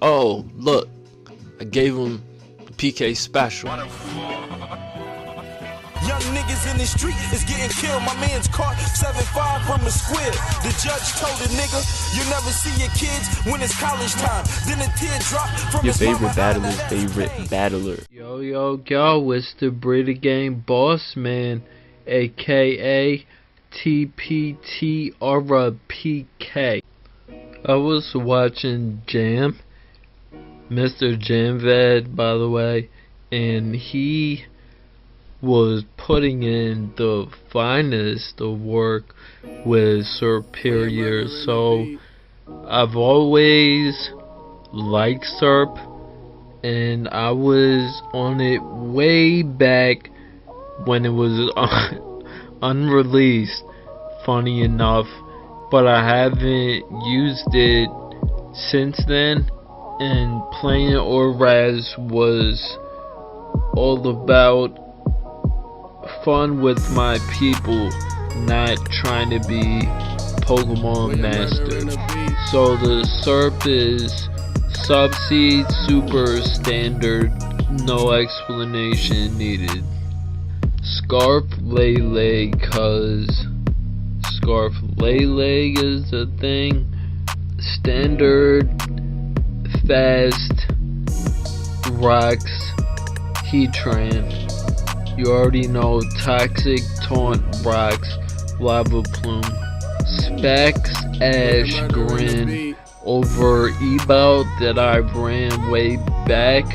Oh, look, I gave him the PK special. Young niggas in the street is getting killed. My man's caught 7-5 from a squib. The judge told the nigga, you never see your kids when it's college time. Then a tear drop from Your his favorite mama. battler's favorite battler. Yo, it's the Brady Game Boss Man, aka TPTRPK. I was watching Jam, Mr. Jamvad, by the way, and he was putting in the finest of work with Serperior. So I've always liked Serp, and I was on it way back when it was unreleased, funny enough, but I haven't used it since then. And playing Oraz was all about fun with my people, not trying to be Pokemon master. So the Serp is Subseed, super standard, no explanation needed. Scarf Lele, cause Scarf Lele is a thing. Standard, fast, rocks, Heatran. You already know Toxic, Taunt, rocks, Lava Plume. Specs, Ash, Grin, over Ebout that I ran way back.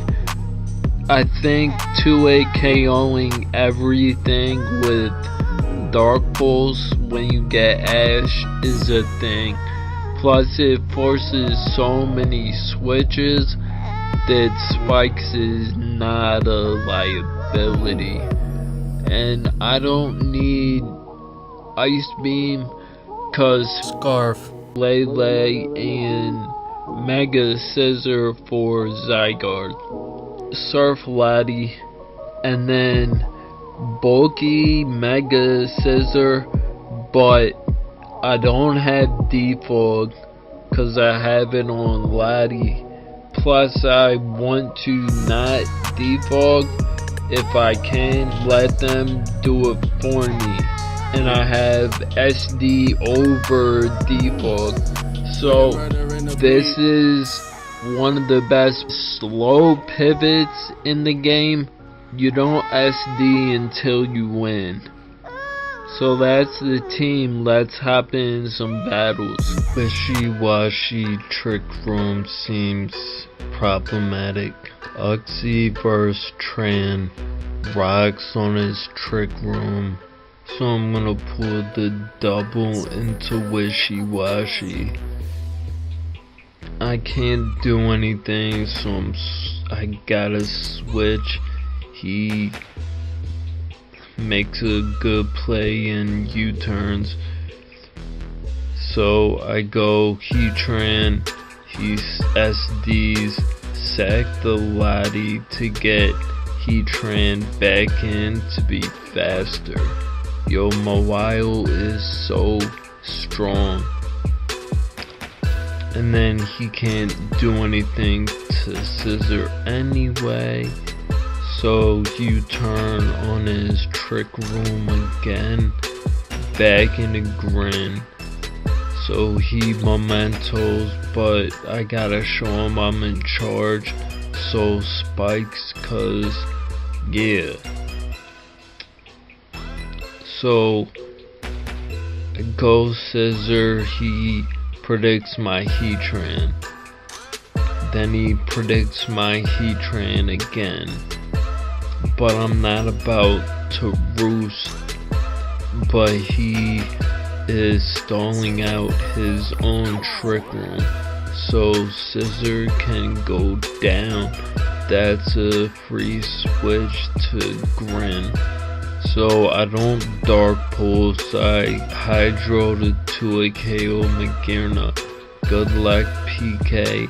I think 2A KOing everything with Dark Pulse when you get Ash is a thing. Plus it forces so many switches that Spikes is not a liability. And I don't need Ice Beam cause Scarf, Lele, and Mega Scissor for Zygarde. Surf Laddie, and then bulky Mega Scissor, but I don't have Defog cause I have it on Laddie. Plus I want to not Defog. If I can, let them do it for me. And I have SD over Defog. So this is one of the best slow pivots in the game. You don't SD until you win. So that's the team. Let's hop in some battles. Wishy-washy Trick Room seems problematic. Uxie vs Tran, rocks on his Trick Room. So I'm gonna pull the double into Wishy-washy. I can't do anything, so I gotta switch. He makes a good play in U-turns. So I go Heatran, he SDs, sack the Lottie to get Heatran back in to be faster. Yo, Mawile is so strong. And then he can't do anything to Scissor anyway. So U-turn on his Trick Room again. Back into Grin. So he Mementos, but I gotta show him I'm in charge. So Spikes, cause yeah. So I go Scissor, he predicts my Heatran. Then he predicts my Heatran again. But I'm not about to roost. But he is stalling out his own Trick Room. So Scissor can go down. That's a free switch to Grin. So I don't Dark Pulse, I Hydro to 2A KO Magearna. Good luck PK.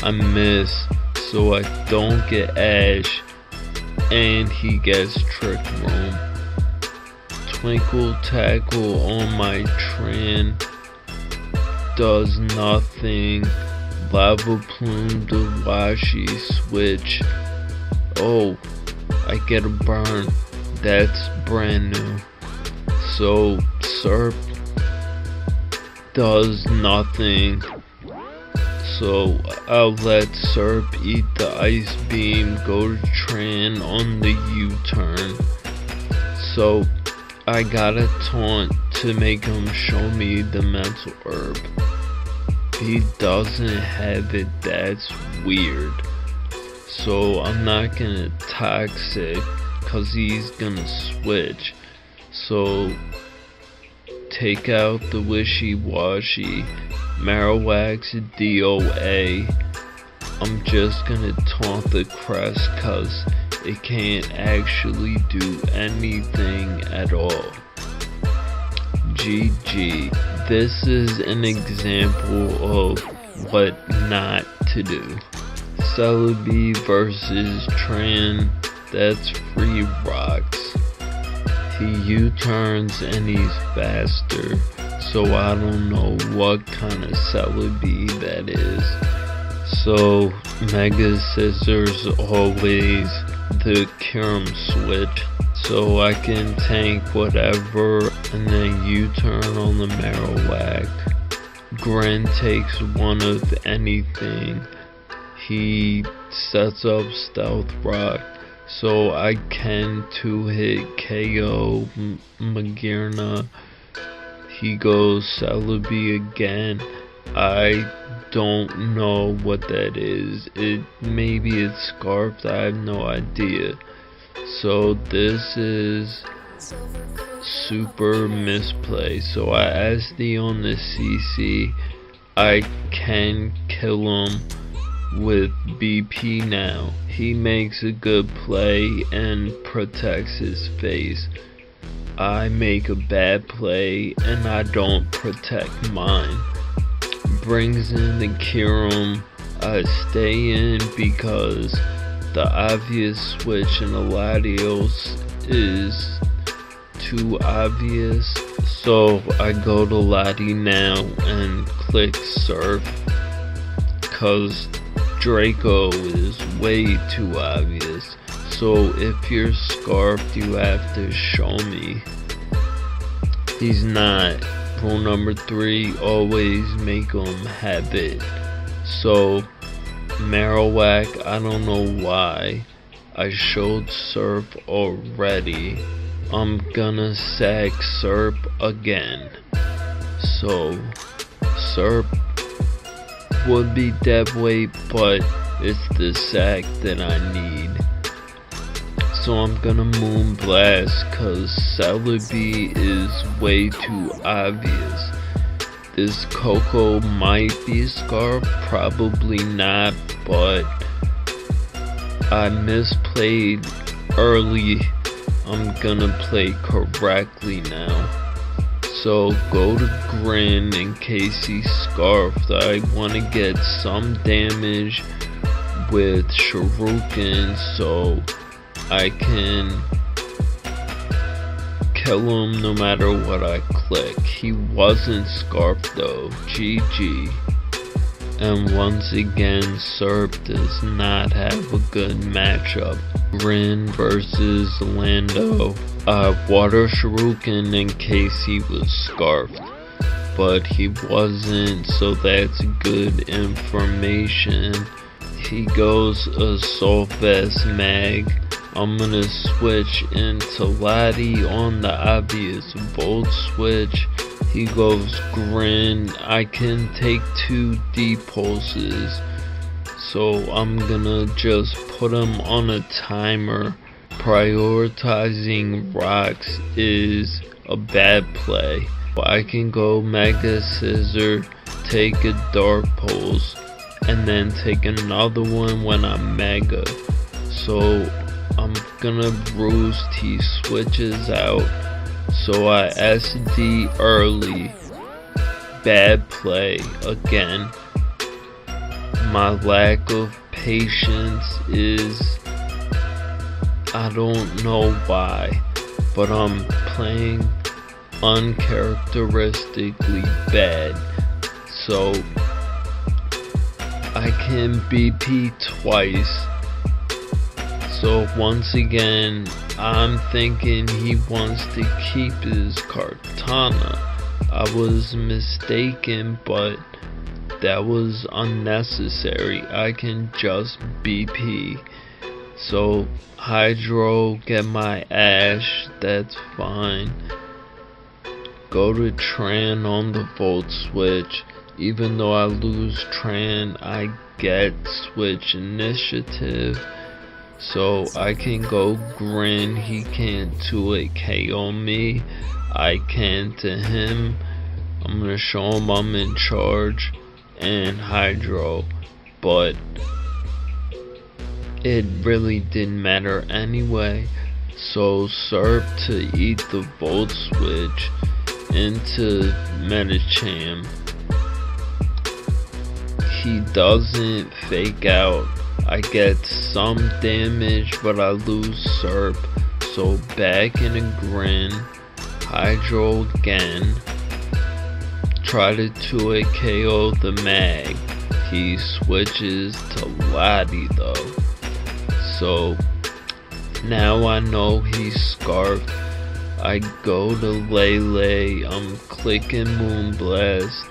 I miss, so I don't get Ash. And he gets Trick Room. Twinkle Tackle on my Tran does nothing Lava Plume the Washi switch. Oh, I get a burn. That's brand new. So Serp does nothing. So I'll let Serp eat the Ice Beam, go to Tran on the U-turn. So I got a taunt to make him show me the Mental Herb. He doesn't have it, that's weird. So I'm not gonna Toxic, cause he's gonna switch. So take out the Wishy Washy, Marowak's DOA. I'm just gonna taunt the Crest cause it can't actually do anything at all. GG. This is an example of what not to do. Celebi versus Tran, that's free rocks. He U-turns and he's faster, so I don't know what kind of Celebi that is. So Mega Scissors always the Kirim switch, so I can tank whatever and then U-turn on the Marowak. Gren takes one of anything. He sets up Stealth Rock, so I can 2-hit KO Magearna. He goes Celebi again. I don't know what that is. Maybe it's Scarfed, I have no idea. So this is super misplay. So I SD on the CC. I can kill him with BP now. He makes a good play and protects his face. I make a bad play and I don't protect mine. Brings in the Kirim. I stay in because the obvious switch in Latios is too obvious. So I go to Lati now and click Surf cause Draco is way too obvious. So if you're Scarfed, you have to show me. He's not. Rule number 3, always make him have it. So Marowak, I don't know why. I showed Serp already. I'm gonna sack Serp again. So Serp would be dead weight, but it's the sack that I need. So I'm gonna Moonblast cause Celebi is way too obvious. This Coco might be Scarf, probably not, but I misplayed early. I'm gonna play correctly now. So go to Grin in case he's Scarfed. I wanna get some damage with Shuriken so I can kill him no matter what I click. He wasn't Scarfed though. GG. And once again, Serp does not have a good matchup. Rin versus Lando. Water Shuriken in case he was Scarfed, but he wasn't, so that's good information. He goes Assault Vest Mag. I'm gonna switch into Lati on the obvious Volt switch. He goes Grin. I can take 2 D-pulses, so I'm gonna just put him on a timer. Prioritizing rocks is a bad play. I can go Mega Scissor, take a Dark Pulse, and then take another one when I'm Mega. So I'm gonna Roost, he switches out, so I SD early. Bad play again. My lack of patience is, I don't know why, but I'm playing uncharacteristically bad. So I can BP twice. So once again, I'm thinking he wants to keep his Kartana. I was mistaken, but that was unnecessary. I can just BP. So Hydro, get my Ash, that's fine. Go to Tran on the Volt Switch. Even though I lose Tran, I get Switch Initiative. So I can go Grin. He can't 2-hit KO me. I can to him. I'm gonna show him I'm in charge. And Hydro. But it really didn't matter anyway. So Serp to eat the Volt Switch into Medicham. He doesn't fake out. I get some damage, but I lose Serp. So back in a Grin. Hydro again. Try to 2-hit KO the Mag. He switches to Lottie though. So now I know he's Scarfed. I go to Lele. I'm clicking Moonblast.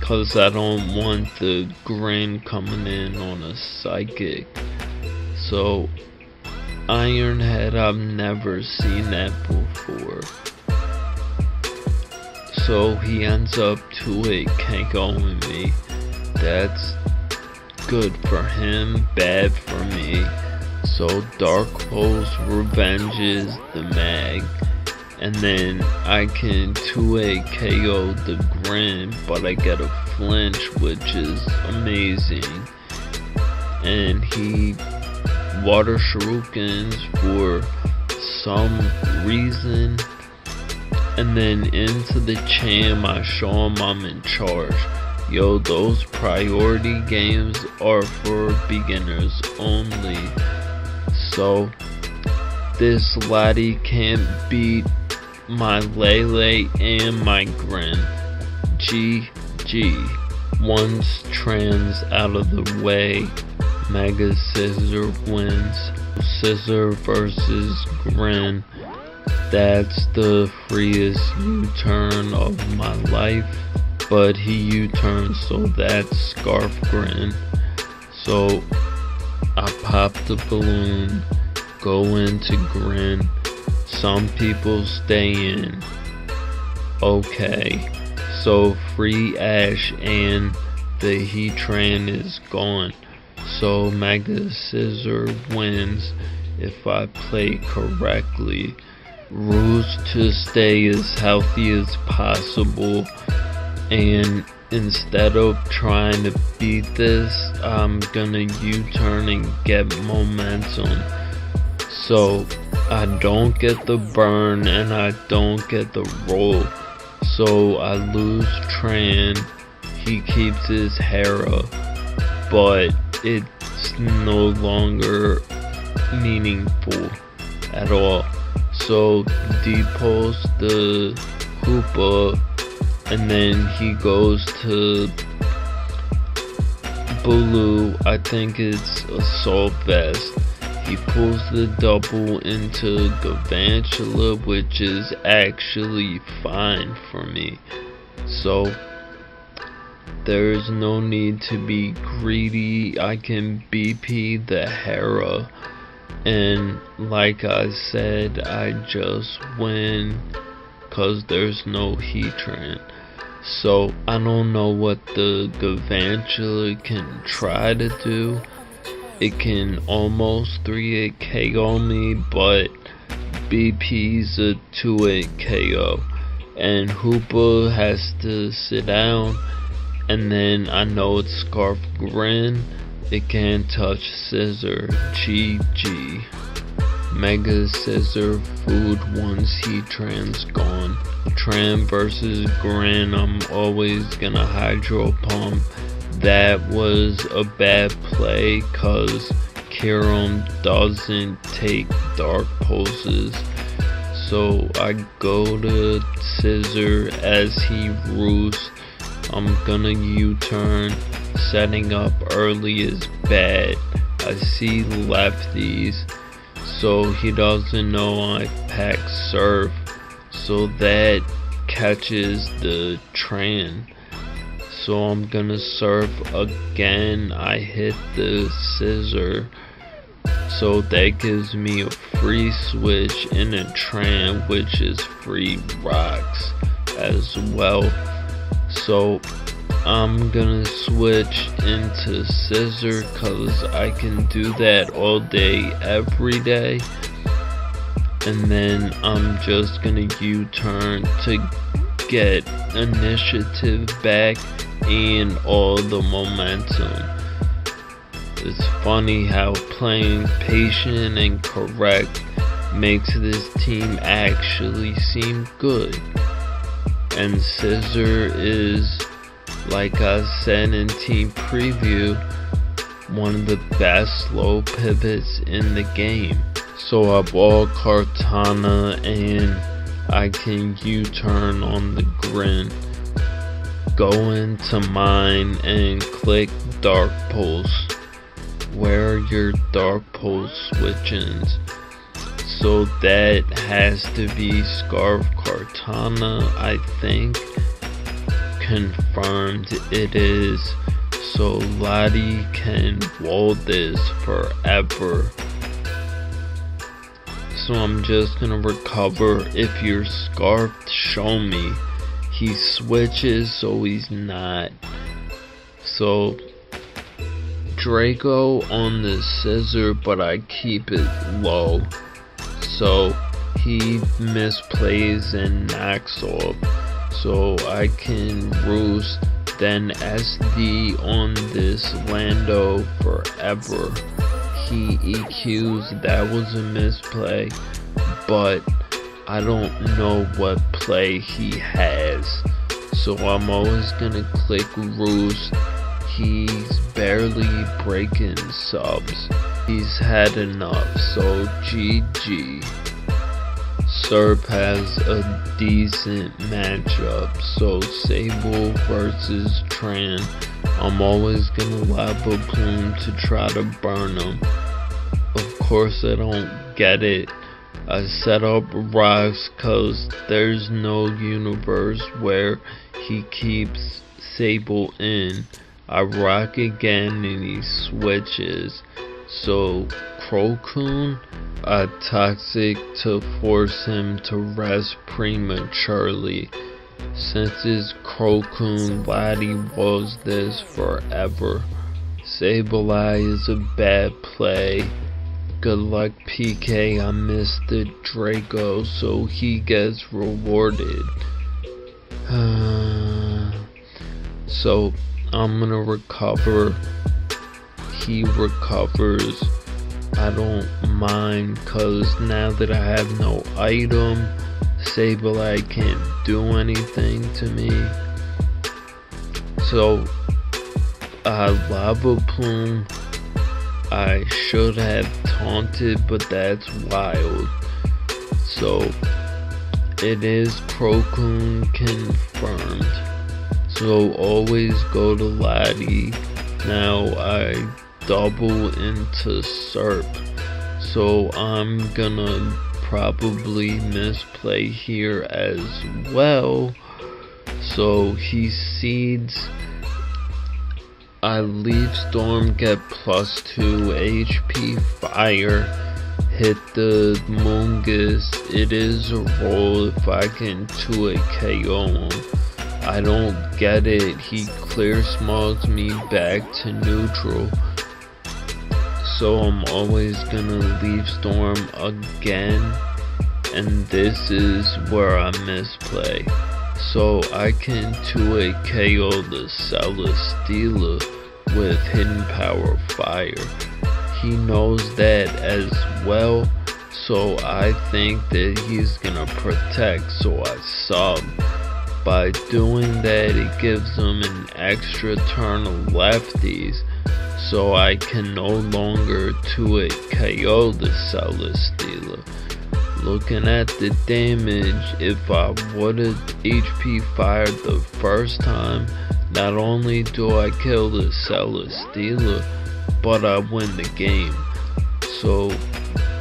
Cause I don't want the Grin coming in on a Psychic. So Ironhead, I've never seen that before. So he ends up 2-hit KOing me. That's good for him, bad for me. So Dark Pulse revenges the Mag. And then I can 2-hit KO the Grin, but I get a flinch, which is amazing. And he Water Shurikens for some reason. And then into the Cham, I show him I'm in charge. Yo, those priority games are for beginners only. So this laddie can't beat my Lele and my Grin. GG. Once Tran's out of the way, Mega Scissor wins. Scissor versus Grin. That's the freest U-turn of my life. But he U-turns, so that's Scarf Grin. So I pop the balloon, go into Grin. Some people stay in. Okay, so free Ash and the Heatran is gone. So Mega Scissor wins if I play correctly. Rules to stay as healthy as possible. And instead of trying to beat this, I'm gonna U-turn and get momentum. So I don't get the burn and I don't get the roll. So I lose Tran. He keeps his Hera, but it's no longer meaningful at all. So depulse the Hoopa, and then he goes to Bulu. I think it's Assault Vest. He pulls the double into Gavantula, which is actually fine for me. So there's no need to be greedy. I can BP the Hera. And like I said, I just win because there's no Heatran. So I don't know what the Gavantula can try to do. It can almost 3-hit KO me, but BP's a 2-hit KO. And Hoopa has to sit down. And then I know it's Scarf Grin. It can't touch Scissor. GG. Mega Scissor food once Heatran's gone. Tran versus Grin, I'm always gonna Hydro Pump. That was a bad play cause Kiram doesn't take Dark Pulses. So I go to Scissor as he roosts. I'm gonna U-turn. setting up early is bad. I see lefties, so he doesn't know I pack Serp, so that catches the Tran. So I'm gonna Serp again. I hit the Scissor, so that gives me a free switch in a Tran, which is free rocks as well. So I'm gonna switch into Scissor cause I can do that all day every day. And then I'm just gonna U-turn to get initiative back and all the momentum. It's funny how playing patient and correct makes this team actually seem good. And Scissor is, like I said in team preview, one of the best slow pivots in the game. So I bought Kartana and I can U-turn on the Grin. Go into mine and click Dark Pulse. Where are your Dark Pulse switch-ins? So that has to be Scarf Kartana, I think. Confirmed it is. So Lottie can wall this forever. So I'm just gonna recover. If you're scarfed, show me. He switches, so he's not. So Draco on the Scissor, but I keep it low. So he misplays and knocks off. So I can roost, then SD on this Lando forever. He EQs, that was a misplay, but I don't know what play he has. So I'm always gonna click roost. He's barely breaking subs. He's had enough, so GG. Serp has a decent matchup, so Sable versus Tran. I'm always gonna Lava Plume to try to burn him. Of course I don't get it. I set up rocks cause there's no universe where he keeps Sable in. I rock again and he switches. So Crocun, Toxic to force him to rest prematurely. Since his Crocun, Lottie was this forever. Sableye is a bad play. Good luck PK, I missed the Draco, so he gets rewarded. So I'm gonna recover. He recovers. I don't mind, cause now that I have no item, Sableye can't do anything to me. So Lava Plume, I should have taunted, but that's wild. So it is Crocun confirmed. So always go to Lottie. Now I double into Serp. So I'm gonna probably misplay here as well. So he seeds. I leave Storm, get +2 HP, fire, hit the Mungus. It is a roll if I can 2-hit KO him. I don't get it, he clear smogs me back to neutral. So I'm always gonna leave Storm again, and this is where I misplay. So I can 2-hit KO the Celesteela with hidden power fire. He knows that as well, so I think that he's gonna protect, so I sub. By doing that, it gives him an extra turn of lefties, so I can no longer 2-hit KO the Celesteela. Looking at the damage, if I would've HP fired the first time, Not only do I kill the seller stealer, but I win the game. So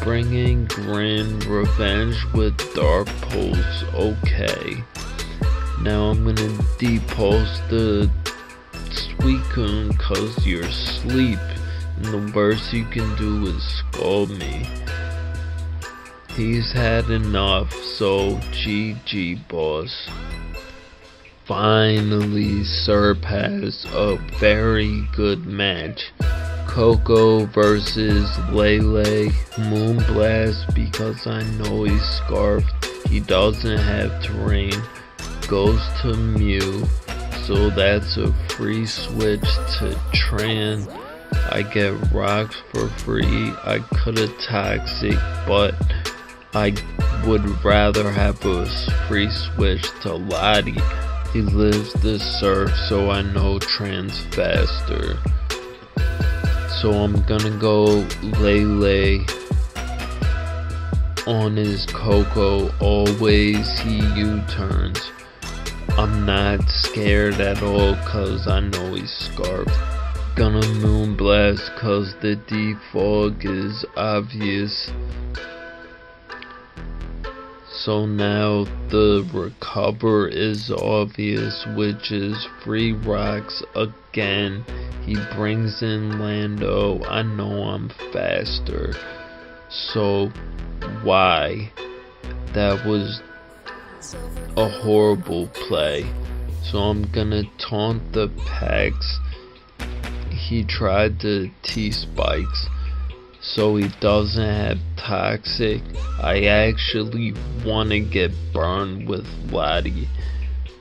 bringing grand revenge with dark pulse, okay. Now I'm gonna depulse the Suicune cause you're asleep, and the worst you can do is scold me. He's had enough, so GG boss. Finally, Serp has a very good match. Coco versus Lele, Moonblast because I know he's scarfed, he doesn't have terrain, goes to Mew, so that's a free switch to Tran. I get rocks for free. I could've Toxic, but I would rather have a free switch to Lottie. He lives the surf, so I know Tran's faster. So I'm gonna go Lele on his Coco. Always he U-turns. I'm not scared at all cause I know he's scarfed. Gonna Moonblast cause the defog is obvious. So now the recover is obvious, which is free rocks again. He brings in Lando. I know I'm faster. So why? That was a horrible play. So I'm gonna taunt the Pax. He tried to T-Spikes, so he doesn't have Toxic. I actually want to get burned with Lottie.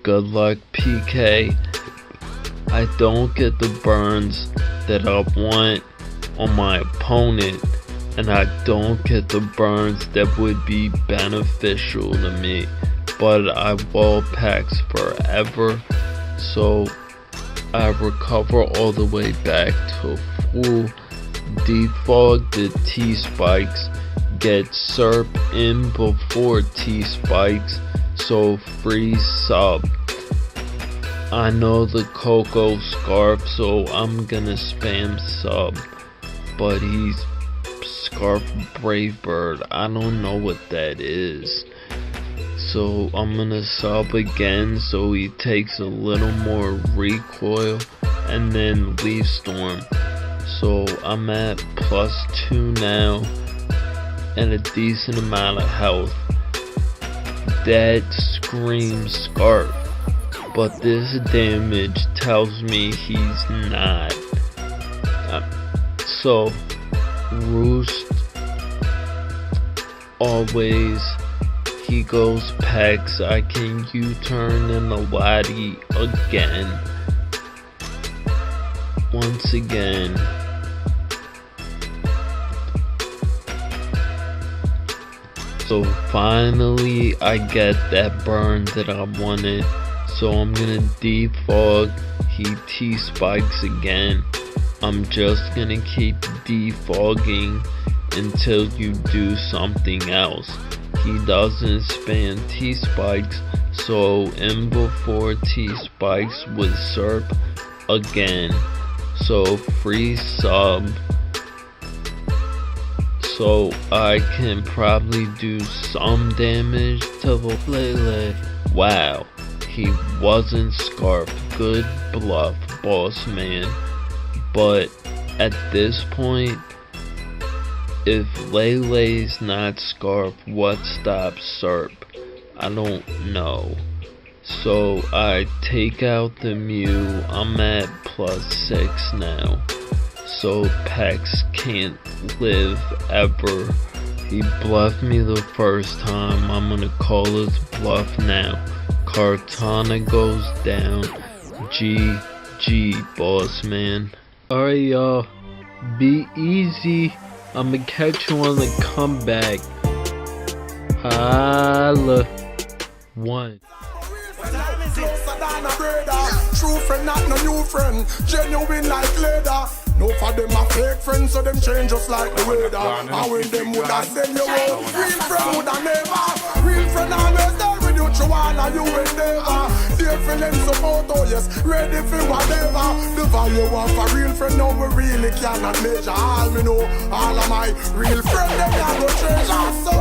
Good luck, PK. I don't get the burns that I want on my opponent, and I don't get the burns that would be beneficial to me, but I wall packs forever, so I recover all the way back to full. Defog the T-Spikes, get Serp in before T-Spikes, so free sub. I know the Coco Scarf, so I'm gonna spam sub, but he's Scarf Brave Bird. I don't know what that is. So I'm gonna sub again so he takes a little more recoil, and then Leaf Storm. So I'm at +2 now and a decent amount of health. That screams Scarf, but this damage tells me he's not. So Roost, always he goes Pex. I can U-turn in a Lottie again. Once again. So finally I get that burn that I wanted. So I'm gonna defog. He T-Spikes again. I'm just gonna keep defogging until you do something else. He doesn't spam T-Spikes, so in before T-Spikes with Serp again. So free sub. So I can probably do some damage to the Lele. Wow, he wasn't Scarf. Good bluff, boss man. But at this point, if Lele's not Scarf, what stops Serp? I don't know. So I take out the Mew. I'm at +6 now. So Pex can't live ever. He bluffed me the first time. I'm gonna call his bluff now. Kartana goes down. GG, boss man. Alright y'all, be easy. I'ma catch you on the comeback. Holla. 1. True friend, not no new friend. Genuine like leather. No for them a fake friends, so them change just like the weather. And when them woulda send you out, real friend woulda never. Real friend always there with you through all of you endeavor. here for lend support, oh yes, ready for whatever. The value of a real friend, no, we really cannot measure. All me know, all of my real friends, them I go treasure. So